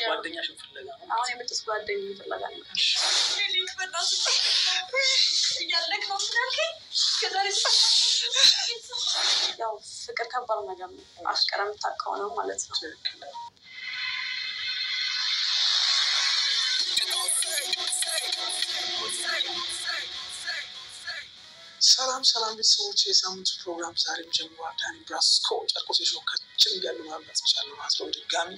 ጓደኛሽን ፍለጋ ነው አሁን የመጣሁት ጓደኛዬን ፍለጋ ነው። ያው ፍቅር ከባድ ነገር ነው። አፍቅረህ የምታውቀው ነው ማለት ነው። ሰላም ቤተሰቦች፣ የሳምንቱ ፕሮግራም ዛሬም ጀምሯል። ዳኒ ብራስኮ ጨርቆስ የሾካችን እያሉ ማምጣት ይቻላል ማለት ነው። ድጋሚ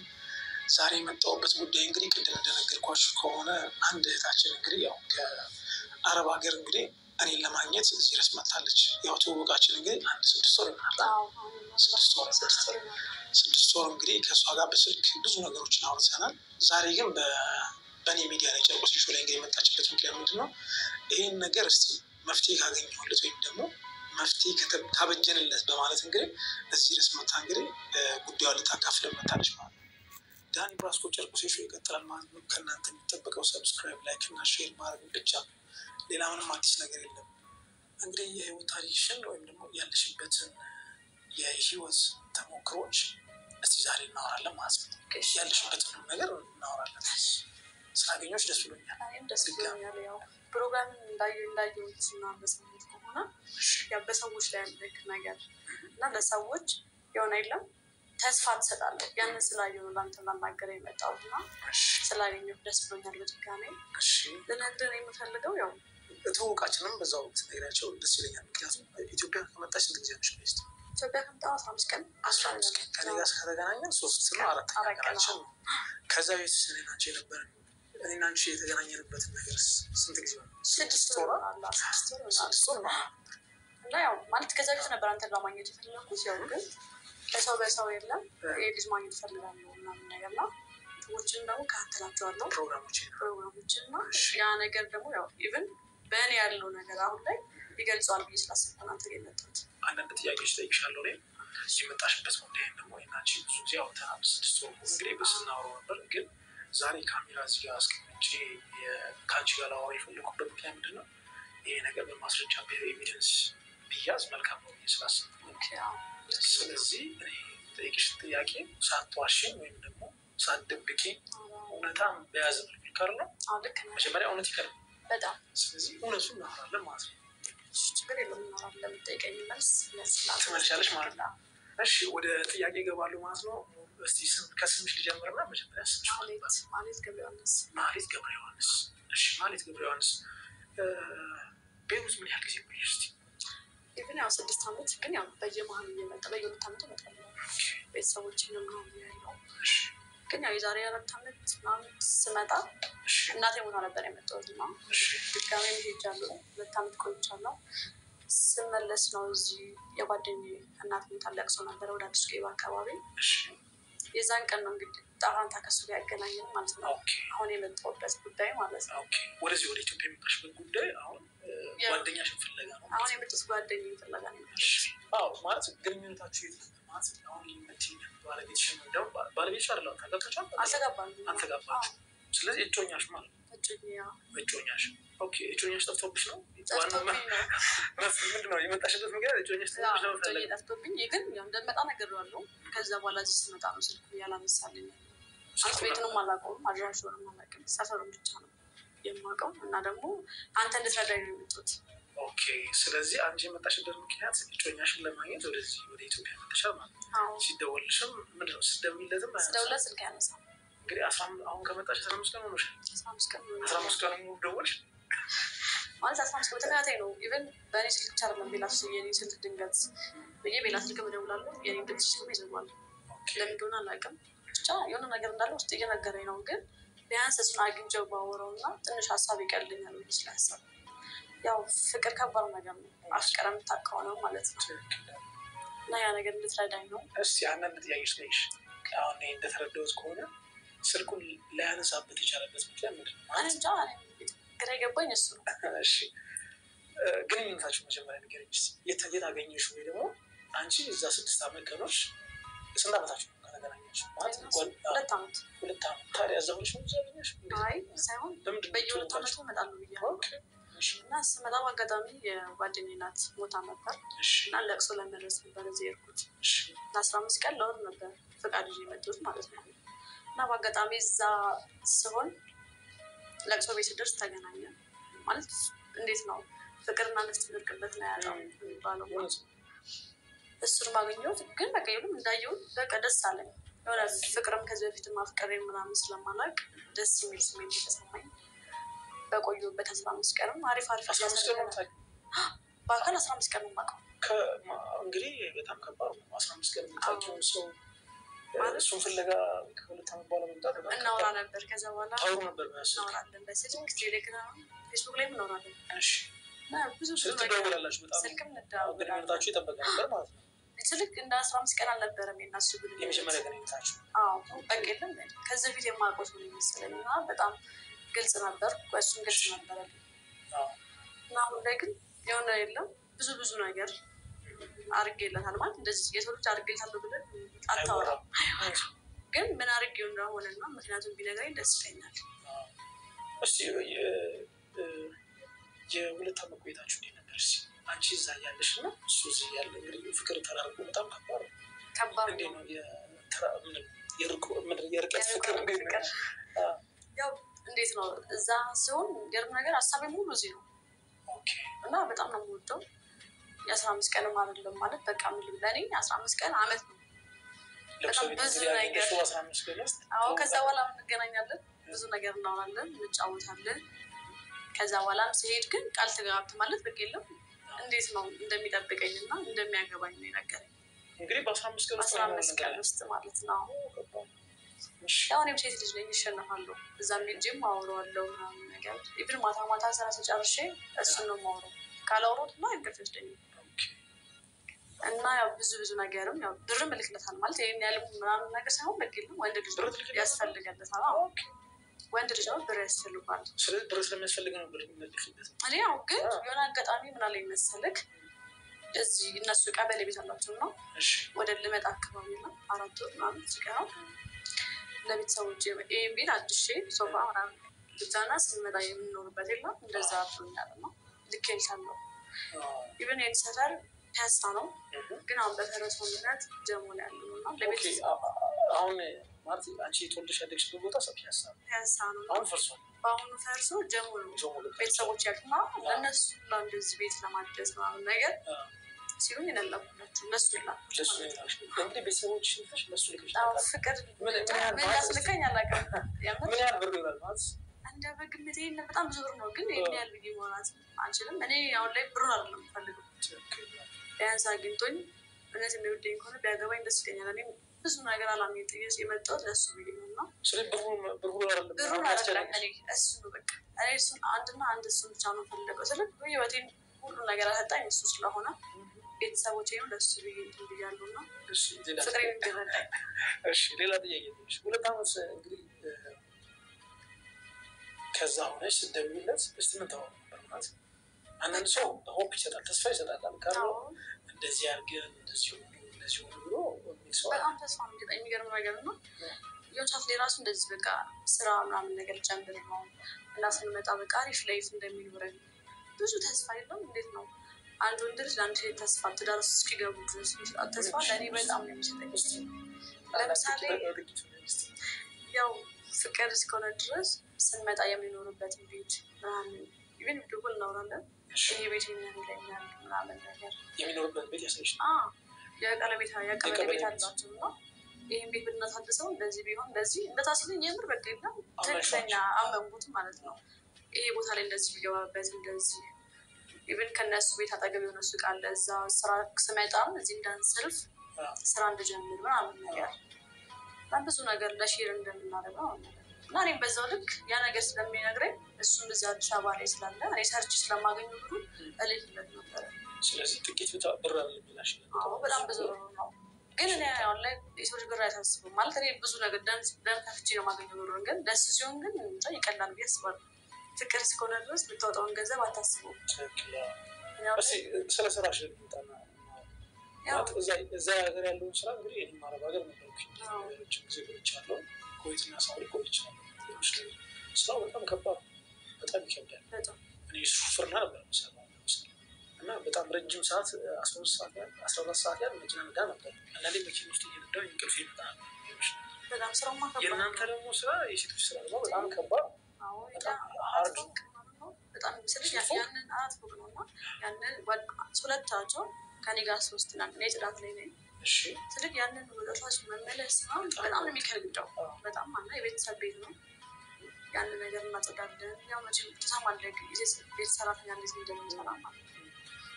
ዛሬ የመጣሁበት ጉዳይ እንግዲህ ቅድም እንደነገርኳችሁ ከሆነ አንድ እህታችን እንግዲህ ያው ከአረብ ሀገር እንግዲህ እኔን ለማግኘት እዚህ ድረስ መጥታለች። ያው ትውውቃችን እንግዲህ አንድ 6 ወር ይሆናል። 6 ወር እንግዲህ ከእሷ ጋር በስልክ ብዙ ነገሮችን አውርተናል። ዛሬ ግን በእኔ ሚዲያ ላይ ጨርቆስ ሾው ላይ እንግዲህ የመጣችበት ምክንያት ምንድን ነው? ይህን ነገር እስቲ መፍትሄ ካገኘሁለት ወይም ደግሞ መፍትሄ ካበጀንለት በማለት እንግዲህ እዚህ ድረስ መታ እንግዲህ ጉዳዩን ልታካፍለን መታለች ማለት ነው። ዳኒ ብራስኮ ጨርቆስ ሾው ይቀጥላል ማለት ነው። ከእናንተ የሚጠበቀው ሰብስክራይብ፣ ላይክ እና ሼር ማድረግ ብቻ፣ ሌላ ምንም አዲስ ነገር የለም። እንግዲህ የህይወት ታሪክሽን ወይም ደግሞ ያለሽበትን የህይወት ተሞክሮች እስቲ ዛሬ እናወራለን ማለት ነው። ያለሽበትን ነገር እናወራለን። ስላገኘሁሽ ደስ ብሎኛል። ደስ ብሎኛል። ያው ፕሮግራምን እንዳየሁት እና በሰዎች ከሆነ ያው በሰዎች ላይ ያለክ ነገር እና ለሰዎች የሆነ የለም ተስፋ ትሰጣለህ። ያንን ስላየሁ ለአንተ ላናገር የመጣሁት እና ስላገኘሁት ደስ ብሎኛል። በድጋሚ ልነግርህ የምፈልገው ያው ትውውቃችንም በዛው ትነግራቸው ደስ ይለኛል። ምክንያቱም ኢትዮጵያ ከመጣች ስንት ጊዜ ነሽ? ኢትዮጵያ ከመጣሁ 15 ቀን ከእኔ ጋር ከተገናኘን 3 ነው 4 ቀናችን ነው። ከዛ ቤት እኔና አንቺ የነበረን እኔና አንቺ የተገናኘንበትን ነገር ስንት ጊዜ ነው? 6 ወር ነው። እና ያው ማለት ከዛ ቤት ነበር አንተን ለማግኘት የፈለኩት። ያው ግን በሰው የለም ይሄ ልጅ ማግኘት እፈልጋለሁ ምናምን ነገር ነው። ሰዎችን ደግሞ እከታተላቸዋለሁ ፕሮግራሞችን እና ያ ነገር ደግሞ ያው ኢቭን በእኔ ያለው ነገር አሁን ላይ ይገልጸዋል ብዬ ስላሰብኩ አንተ ጋር የመጣሁት። አንዳንድ ጥያቄዎች እጠይቅሻለሁ። የመጣሽበት ጉዳይ ደግሞ እናንቺ ብዙ ጊዜ አውርተናል። 6 ወር እንግዲህ ስናወራው ነበር። ግን ዛሬ ካሜራ እዚህ ጋር አስቀምጬ ከአንቺ ጋር ላወራ የፈለኩበት ምክንያት ምንድን ነው? ይሄ ነገር በማስረጃ በኤቪደንስ ቢያዝ መልካም ነው ብዬ ስላሰብኩ። ስለዚህ እኔ ጠይቅሽን ጥያቄ ሳትዋሽኝ ወይም ደግሞ ሳትደብቂ እውነታም በያዘ ምልክር ነው። መጀመሪያ እውነት ይቀርብ በጣም። ስለዚህ እውነቱን እናወራለን ማለት ነው። ችግር የለውም እናወራለን። ለምትጠይቀኝ መልስ ትመልሻለሽ ማለት ነው። እሺ ወደ ጥያቄ ይገባሉ ማለት ነው። እስቲ ከስምሽ ልጀምርና መጀመሪያ ስምሽ ማለት ገብረ ዮሐንስ። ማለት ገብረ ዮሐንስ። እሺ ማለት ገብረ ዮሐንስ ቤሩት ምን ያህል ጊዜ ቆየሽ? እስቲ ኢቭን ያው 6 ዓመት ግን ያው በየመሀሉ እየመጣ በየ2 ዓመቱ እመጣለሁ። ቤተሰቦችን ነው ያለው። ግን ያው የዛሬ 4 ዓመት ምናምን ስመጣ እናቴ ሞታ ነበር የመጣሁት እና ድጋሜ ሄጃለሁ። 2 ዓመት ቆይቻለሁ። ስመለስ ነው እዚህ የጓደኛዬ እናት ሞታ ለቅሶ ነበረ ወደ አዲስ ገባ አካባቢ። የዛን ቀን ነው እንግዲህ ጣፋንታ ከሱ ጋር ያገናኘን ማለት ነው። አሁን የመጣሁበት ጉዳይ ማለት ነው። ወደዚህ ወደ ኢትዮጵያ የመጣሽበት ጉዳይ አሁን ጓደኛሽን ፍለጋ ነው። አሁን የመጣሁት ጓደኛዬን ፍለጋ ነው። አዎ ማለት ግንኙነታችሁ የት ነበር ማለት አሁን የምትይኝ ባለቤትሽን እንደው ባለቤትሽ አይደለም ታውቃላችሁ? አልተጋባችሁም። ስለዚህ እጮኛሽ ማለት ነው። እጮኛሽ ኦኬ። እጮኛሽ ጠፍቶብሽ ነው? ምንድን ነው የመጣሽበት ምክንያት? እጮኛሽ ጠፍቶብኝ ግን ያው እንደመጣ ነግሬዋለሁ። ከዛ በኋላ እዚህ ስመጣ ነው ስልኩ ያላነሳልኝ። አንተ ቤቱንም አላውቀውም፣ አድራሻውንም አላውቅም፣ ሰፈሩን ብቻ ነው የማውቀው። እና ደግሞ አንተ እንድትረዳኝ ነው የመጣሁት። ኦኬ። ስለዚህ አንቺ የመጣሽበት ምክንያት እጮኛሽን ለማግኘት ወደዚህ ወደ ኢትዮጵያ መጥተሻል ማለት ነው። ሲደወልሽም ምንድን ነው ስትደውይለትም ስደውልለት ስልክ ያነሳል። እንግዲህ አሁን ከመጣሽ 15 ቀን ሆኖሻል። 15 ቀን ሙሉ ደወልሽ ማለት 15 ቀን በተከታታይ ነው። ኢቨን በእኔ ስልክ ብቻ አይደለም ቤላት የኔ ስልክ ድንገት ብዬ ቤላት ስልክ እደውላለሁ። የኔ ድምፅ ሲሰማ ይዘጋል። ለምን እንደሆነ አላውቅም። ብቻ የሆነ ነገር እንዳለ ውስጥ እየነገረኝ ነው። ግን ቢያንስ እሱን አግኝቼው ባወራው እና ትንሽ ሀሳብ ይቀልኛል ብዬ ስላሰብኩ። ያው ፍቅር ከባድ ነገር ነው። አፍቅረህ የምታውቀው ነው ማለት ነው። እና ያ ነገር እንድትረዳኝ ነው። እስቲ አንዳንድ ጥያቄዎች ነይሽ። አሁን እንደተረዳሁት ከሆነ ስልኩን ላያነሳበት የቻለበት ምክንያት ምንድን ነው? እንጃ ግራ የገባኝ እሱ ነው። እሺ ግንኙነታችሁ መጀመሪያ ንገረኝ እስኪ። የት አገኘሽ? ወይ ደግሞ አንቺ እዛ 6 ዓመት ከኖርሽ ስንት ዓመታችሁ ነው ከተገናኛችሁ? ማለት 2 ዓመት። ታዲያ እዛ ሆነሽ ነው ያገኘሽ? አይ ሳይሆን በየ2 ዓመቱ እመጣለሁ ብያለሁ። እና ስመጣ በአጋጣሚ የጓደኛዬ እናት ሞታ ነበር እና ለቅሶ ለመድረስ ነበር እዚህ የሄድኩት። ለ15 ቀን ለወር ነበር ፈቃድ ይዤ የመጡት ማለት ነው። እና በአጋጣሚ እዛ ስሆን ለቅሶ ቤት ስደርስ ተገናኘ ማለት እንዴት ነው ፍቅርና ነፍስ ትደርቅበት ነው ያለው የሚባለው። እሱን ማግኘት ግን በቃ ይሁን እንዳየውን በቃ ደስ አለኝ። የሆነ ፍቅርም ከዚህ በፊት ማፍቀሬ ምናምን ስለማላውቅ ደስ የሚል ስሜት የተሰማኝ በቆየሁበት 15 ቀንም አሪፍ በአካል 15 ቀን ነው የማውቀው። እንግዲህ በጣም ከባድ ነው 15 ቀን የምታውቂውን ሰው እሱን ፍለጋ ከሁለት ዓመት በኋላ መምጣት እናወራ ነበር። ከዛ በኋላ ታወሩ ነበር እናወራለን በስልክ ቴሌግራም ፌስቡክ ላይ እናወራለን። ብዙ ትደዋወላላችሁ በጣም ስልክም እንደዋወላለን። ግንኙነታችሁ የጠበቀ ነበር ማለት ነው። ስልክ እንደ 15 ቀን አልነበረም የእናሱ ግንኙነት የመጀመሪያ ግንኙነታችሁ? በቃ የለም ከዚህ በፊት የማውቀው ሰው ይመስለኝ እና በጣም ግልጽ ነበር፣ እሱም ግልጽ ነበረልኝ እና አሁን ላይ ግን የሆነ የለም ብዙ ነገር አድርጌለታል ማለት እንደዚህ የሰው ልጅ አድርጌለታለሁ ብለን አታወራም፣ ግን ምን አድርጌው እንደሆነና ምክንያቱም ቢነግረኝ ደስ ይለኛል። እስቲ የሁለት ዓመት ቆይታችሁ እንዴት ነበር? አንቺ እዛ ያለሽ እና እሱ እዚህ ያለ እንግዲህ ፍቅር ተራርቆ በጣም ከባድ ነው። የርቀት ፍቅር ያው እንዴት ነው እዛ ሲሆን ገርም ነገር ሀሳቤ ሙሉ እዚህ ነው እና በጣም ነው የምወደው። የ15 ቀንም አይደለም ማለት በቃ ምን ለኔ 15 ቀን አመት ነው። በጣም ብዙ ነገር ከዛ በኋላ እንገናኛለን፣ ብዙ ነገር እናወራለን፣ እንጫወታለን። ከዛ በኋላ ሲሄድ ግን ቃል ተጋብት ማለት በቃ የለም እንዴት ነው እንደሚጠብቀኝ እና እንደሚያገባኝ ነው የነገረኝ። እንግዲህ በ15 ቀን ውስጥ ማለት ነው። ያው እኔም ሴት ልጅ ነኝ፣ ይሸነፋለሁ። እዛም ሄጄም አወራዋለሁ ምናምን ነገር ኢቭን ማታ ስራ ስጨርሼ እሱን ነው የማወራው። ካላወራሁት እና እንቅልፍ ይወስደኛል እና ያው ብዙ ነገርም ያው ብርም እልክለታል ማለት ይሄን ያህል ምናምን ነገር ሳይሆን በቃ የለም ወንድ ልጅ ያስፈልገለታል። ወንድ ልጅ ነው ብር ያስፈልጓል። ስለዚህ ብር ስለሚያስፈልግ ነው ብር የሚልክለት። እኔ ያው ግን የሆነ አጋጣሚ ምን አለኝ መሰለክ እዚህ እነሱ ቀበሌ ቤት አላቸው ነው ወደ ልመጣ አካባቢ ነው 4 ወር ምናምን ሲቀረው ለቤተሰቦች ይህን ቤት አድሼ ሶፋ ምናምን ብቻና ስንመጣ የምንኖርበት የለም እንደዛ አብሮኛል ነው ልኬልሻለሁ። ኢቨን የኔ ሰፈር ፒያሳ ነው፣ ግን አሁን በፈረሱ ምክንያት ጀሞ ነው ያለው እና ለቤተሰብ አሁን ማለት አንቺ የተወለድሽ ያደግሽበት ቦታ ፒያሳ ነው። አሁን ፈርሷል። በአሁኑ ፈርሶ ጀሞ ነው ቤተሰቦች ያሉትና ለእነሱ ለእንደዚህ ቤት ለማደስ ምናምን ነገር ሲሉኝ የለላኩላችሁ እነሱ እንግዲህ ቤተሰቦች ለሱ ፍቅር ምን ያስልከኝ አላውቅም። ምን ያህል ብር ይሆናል ማለት እንደ በግምቴ በጣም ብዙ ብር ነው፣ ግን ይህን ያህል ብዬ መሆናት አንችልም። እኔ አሁን ላይ ብሩን አይደለም የምፈልገው፣ ቢያንስ አግኝቶኝ እውነት የሚወደኝ ከሆነ ቢያገባኝ ደስ ይለኛል። እኔ ብዙ ነገር አላሚ ጥያቄ የመጣሁት ለእሱ ብዬ ነው እና ብሩን አይደለም እኔ እሱ ነው በቃ እኔ እሱን አንድ እሱን ብቻ ነው ፈልገው ስለ ህይወቴን ሁሉ ነገር አሰጣኝ እሱ ስለሆነ ቤተሰቦቼም ለሱ ብዬ እንትን ብያለሁ እና ፍቅሬን እንዲረዳኝ። ሌላ ጥያቄ ሁለት ዓመት እንግዲህ ከዛ ሆነች ስደውይለት እስቲ ምን ታወራ ነበር ማለት አንዳንድ ሰው ሆፕ ይሰጣል፣ ተስፋ ይሰጣል ካለው እንደዚህ አድርገን እንደዚህ ሆኑ ብሎ በጣም ተስፋ የሚሰጠኝ የሚገርም ነገር ነው። የሆነ ሰዓት ላይ ራሱ እንደዚህ በቃ ስራ ምናምን ነገር ጨምር ነው እና ስንመጣ በቃ አሪፍ ላይፍ እንደሚኖረን ብዙ ተስፋ የለም። እንዴት ነው አንድ ወንድ ልጅ ለአንድ ሴት ተስፋ ትዳር ውስጥ እስኪገቡ ድረስ የሚሰጣት ተስፋ ለእኔ በጣም ነው የሚሰጠኝ። ለምሳሌ ያው ፍቅር እስከሆነ ድረስ ስንመጣ የሚኖርበትን ቤት ምናምን ኢቨን ደውል እናወራለን። ይሄ ቤት ይለኛል ምናምን ነገር የሚኖርበት ቤት ያሳይሽ የቀበሌ ቤት አላቸው እና ይህን ቤት ብናሳድሰው እንደዚህ ቢሆን እንደዚህ እንደዛ ሲለኝ የምር በቃ የለም ትክክለኛ አመንኩት ማለት ነው። ይሄ ቦታ ላይ እንደዚህ ቢገባበት እንደዚህ ኢቨን ከነሱ ቤት አጠገብ የሆነ ሱቅ አለ። እዛ ስራ ስመጣም እዚህ እንዳንሰልፍ ስራ እንድጀምር ምናምን ነገር በጣም ብዙ ነገር ለሼር እንደምናደርገው እና እኔም በዛው ልክ ያ ነገር ስለሚነግረኝ እሱም እዚህ አዲስ አበባ ላይ ስላለ እኔ ሰርች ስለማገኙ ብሩ እልክለት ነበረ። ስለዚህ ጥቂት ብር አለብላሽ በጣም ብዙ ነው። ግን እኔ አሁን ላይ የሰው ልጅ ብር አይታስብም ማለት እኔ ብዙ ነገር ደም ከፍቼ ነው የማገኘው ብሩን። ግን ደስ ሲሆን ግን ይቀላል ብዬ አስባለሁ። ፍቅር እስከሆነ ድረስ የምታወጣውን ገንዘብ አታስበው። ስለ ስራሽ እዛ ሀገር ያለውን ስራ እንግዲህ ይህ ማረብ ሀገር ነበርኩ ረጅም ጊዜ ቆይቻለሁ። ኩዌትና ሳውዲ ቆይቻለሁ። ስራው በጣም ከባድ በጣም ይከብዳል። እኔ ሹፍርና ነበር የምሰራው እና በጣም ረጅም ሰዓት 12 ሰዓት ያህል መኪና ነዳ ነበር። አንዳንዴ መኪና ውስጥ እየነዳሁ እንቅልፍ ይመጣ በጣም ስራማ ከባድ። የእናንተ ደግሞ ስራ የሴቶች ስራ ነው በጣም ከባድ። በጣም ምስልሽ ያንን 4 ፎቅ ነው እና ያንን 2 ናቸው ከኔ ጋር 3 ናት። እኔ ጽዳት ላይ ነኝ። ስለዚህ ያንን ወደታች መመለስ በጣም ነው የሚከብደው። በጣም እና የቤተሰብ ቤት ነው። ያንን ነገር እናጸዳለን። ያው መቼም ትሰማለህ ቤት ሰራተኛ እንዴት እንደሚሰራ ማለት ነው።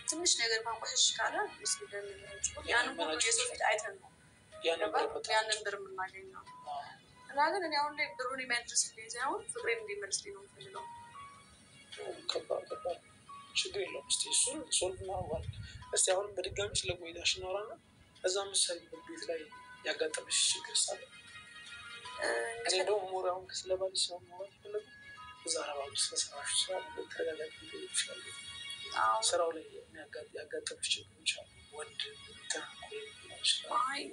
ትንሽ ነገር ማንቆሸሽ ካለ ያንን ሁሉ የሰው ፊት አይተን ነው ያንን ብር የምናገኘው። እና ግን እኔ አሁን ላይ ብሩን የሚያድርስልኝ ሳይሆን ፍቅሬን እንዲመልስልኝ ነው የምፈልገው። ከባድ ችግር የለውም። እስኪ እሱን ሶልቭ እናደርጋለን። እስኪ አሁንም በድጋሚ ስለ ቆይታሽ እናወራና እዛ ምሳሌ ቤት ላይ ያጋጠመሽ ችግር ሳለ እኔ እንደውም ሞር አሁን ስለባልሽ ነው ማውራት የፈለጉት። እዛ አረባ ስለሰራሽ ስራ ተረጋጋቂ ይችላል። ስራው ላይ ያጋጠመሽ ችግሮች አሉ? ወንድ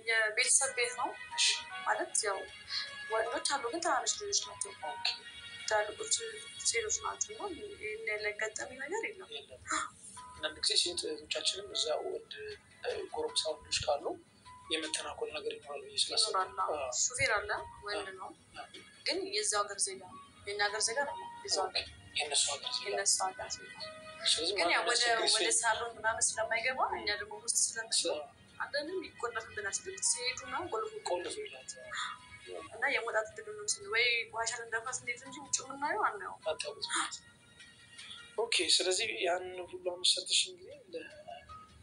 የቤተሰብ ቤት ነው ማለት ያው ወንዶች አሉ ግን ትናንሽ ልጆች ናቸው። ትላልቆች ሴቶች ናቸው። እና ያጋጠመኝ ነገር የለም። አንዳንድ ጊዜ ሴት እህቶቻችንም እዛ ወንድ ጎረምሳ ወንዶች ካሉ የመተናኮል ነገር ይኖራል ብዬ ስላሰብኩ። ሹፌር አለ ወንድ ነው ግን የዛው ሀገር ዜጋ ነው። የእኛ ሀገር ዜጋ ነው የዛው ሀገር የእነሱ ሀገር ዜጋ ግን ያው ወደ ሳሎን ምናምን ስለማይገባ እኛ ደግሞ ውስጥ ስለምንገባ አንዳንድም ይቆለፍብናል። ሲሄዱ ነው ቆልፎ ይላል እና የመውጣት እድል ነው ስል ወይ ዋሻ እንደፋስ እንዴት እንጂ ውጭ የምናየው አናየው። ኦኬ። ስለዚህ ያን ሁሉ አመሰርተሽ እንግዲህ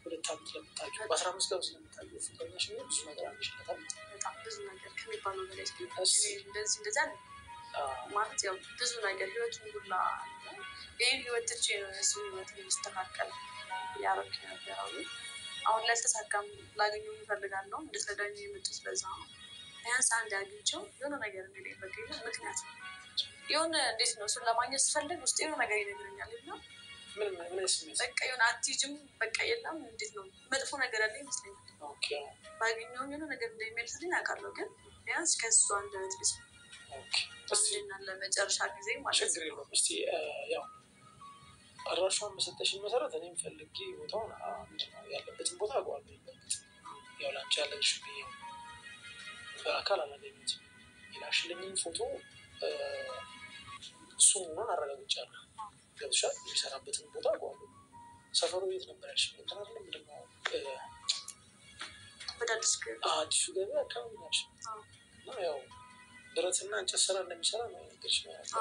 ለ2 ዓመት ለምታውቂው በ15 ቀን ስለምታውቂው ፍቅረኛሽ ነው ብዙ ነገር አለሽለታል። በጣም ብዙ ነገር ከሚባለው በላይ እንደዚህ አለ ማለት ያው ብዙ ነገር ህይወቱን ሁላ ይህን ህይወት ትቼ ነው እሱ ህይወት የሚስተካከል ያረክ ነበራሉ። አሁን ላይ አልተሳካም። ላገኘው እፈልጋለሁ። እንድትረዳኝ የመጡት ስለዛ ነው። ቢያንስ አንድ አግኝቼው የሆነ ነገር እንግዲህ በገኝ ምክንያት የሆነ እንዴት ነው እሱን ለማግኘት ስፈልግ ውስጥ የሆነ ነገር ይነግረኛል። እና በቃ የሆነ አትሄጂም በቃ የለም እንዴት ነው መጥፎ ነገር ያለ ይመስለኛል። ባገኘው የሆነ ነገር እንደሚመልስልኝ አውቃለሁ። ግን ቢያንስ ከእሱ አንደበት ልስ ለመጨረሻ ጊዜ ማለት ችግር የለውም። እስኪ ያው አድራሻውን በሰጠሽኝ መሰረት እኔም ፈልጌ ቦታውን ያለበትን ቦታ አውቀዋለሁ። ያው ላንቺ ያለሽ ብዬ በአካል አላገኘሁትም። የላክሽልኝን ፎቶ እሱን መሆኑን አረጋግጫለሁ። ገብቶሻል? የሚሰራበትን ቦታ አውቀዋለሁ። ሰፈሩ ቤት ነበር ያልሽኝ? እንትን አይደለም ምንድን ነው አዲሱ ገበያ አካባቢ ናቸው። እና ያው ብረትና እንጨት ስራ እንደሚሰራ ነው ነገርሽ ነው ያለው።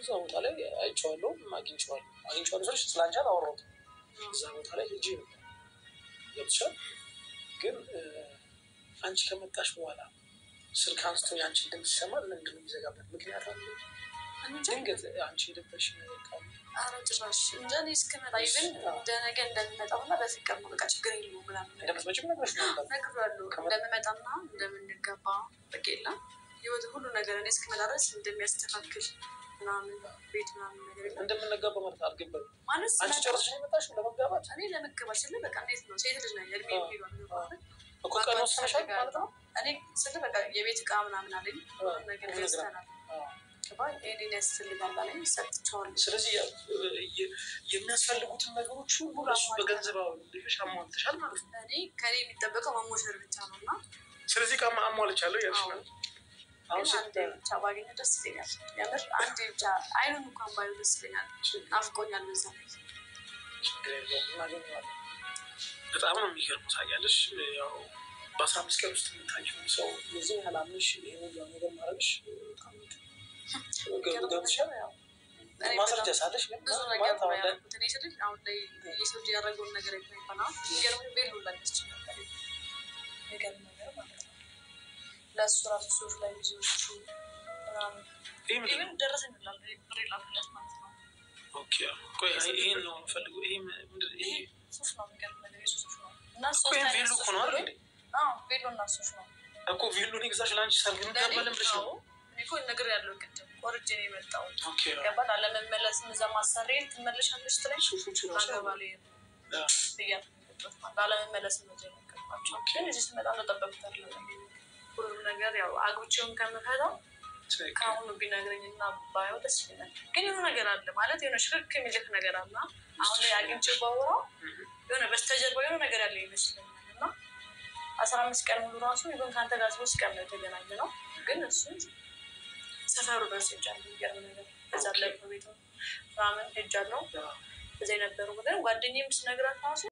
እዛ ቦታ ላይ አይቼዋለሁ። አግኝቼዋለሁ ስልሽ ስላንቺ አላወራሁትም። እዛ ቦታ ላይ ሂጂ ነበር። ገብቶሻል? ግን አንቺ ከመጣሽ በኋላ ስልክ አንስቶ የአንቺ ድምፅ ይሰማል። ለምንድን ነው የሚዘጋበት ምክንያት አለ? ድንገት አንቺ የደበሽ ነገር ካለ ኧረ ጭራሽ እንደ እኔ እስክመጣ ይብን እንደ ነገ እንደምመጣው እና በፍቅር ነው በቃ ችግር የለውም ምናምን እንደምትመጪም ነግሬሻለሁ። እንደምመጣና እንደምንገባ በቃ የለም ህይወት ሁሉ ነገር እኔ እስክመጣ ድረስ እንደሚያስተካክል ምናምን ቤት ምናምን ነገር የለም። እንደምንጋባ ማለት አልገባኝም ማለት አንቺ ጨርሰሽ የመጣሽው ለመጋባት? እኔ ለመጋባት ስል በቃ እንዴት ነው ሴት ልጅ ነኝ እድሜ ሄዷል እኮ ቀን ወስነሻል ማለት ነው። እኔ ስል በቃ የቤት እቃ ምናምን አለኝ ነገር ገዝተናል። ይሄን ያስፈልጋል አለኝ ሰጥቼዋለሁ። ስለዚህ የሚያስፈልጉትን ነገሮች ሁሉ እሱ በገንዘብ አውልሽ አሟልተሻል ማለት ነው። እኔ ከኔ የሚጠበቀው መሞሸር ብቻ ነው እና ስለዚህ እቃ አሟልቻለሁ ያልሽ ነው። አሁን አንዴ ብቻ ባገኘው ደስ ይለኛል። የምር አንዴ ብቻ አይኑን እንኳን ባየው ደስ ይለኛል። ናፍቆኛል። በዛ እናገኘዋለን። በጣም ነው የሚገርመው ታውቂያለሽ። ያው በ15 ቀን ውስጥ የምታውቂውን ሰው የዚህ ያህል አምነሽ ይሄን ነገር ማድረግሽ ማስረጃ ሳለሽ ብዙ ነገር ነው ያደረኩት። እኔ ስልሽ አሁን ላይ የሰው ልጅ ያደረገውን ነገር ይባላል። የሚገርመው ቤሉ ላገስች ነበር የሚገርም ነገር ማለት ነው። ለእሱ ራሱ ሱፍ ላይ ልጆቹ ምናምን ደረሰ እንላል ሬላፍለት ማለት ነው። ኦኬ ቆይ ይሄን ነው የምፈልገው። ይሄ ሱፍ ነው የሚገርም ነገር የሱፍ ነው እና ቬሎ እኮ ነው አይደል? ቬሎ እና ሱፍ ነው እኮ ቬሎን ይግዛሽ ለአንቺ ሰርግ እንጋባለን ብለሽ ነው እኮ ነገር ያለው ቅድም ቆርጬ ነው የመጣሁት። ገባል አለመመለስ እዛ ማሰሬን ትመለሻለች ትለኝ አገባሌ ብያት ባለመመለስ ነው የነገርኳቸው። ግን እዚህ ስመጣ እንደጠበቁት ሁሉም ነገር ያው አግብቼውን ከምፈታው ከአሁኑ ቢነግረኝ እና ባየው ደስ ይለኛል። ግን የሆነ ነገር አለ ማለት የሆነ ሽርክ የሚልክ ነገር አለ። አሁን ላይ አግኝቼው ባወራው የሆነ በስተጀርባ የሆነ ነገር ያለ ይመስለኛል እና 15 ቀን ሙሉ ራሱ ይሁን ከአንተ ጋር 3 ቀን ነው የተገናኘነው። ግን እሱ ሰፈሩ ድረስ ሄጃለሁ። የሚገርም ነገር በዛ ላይ ቤቱ ምናምን ሄጃለሁ። እዛ የነበሩ ጓደኛዬም ስነግራት ራሱ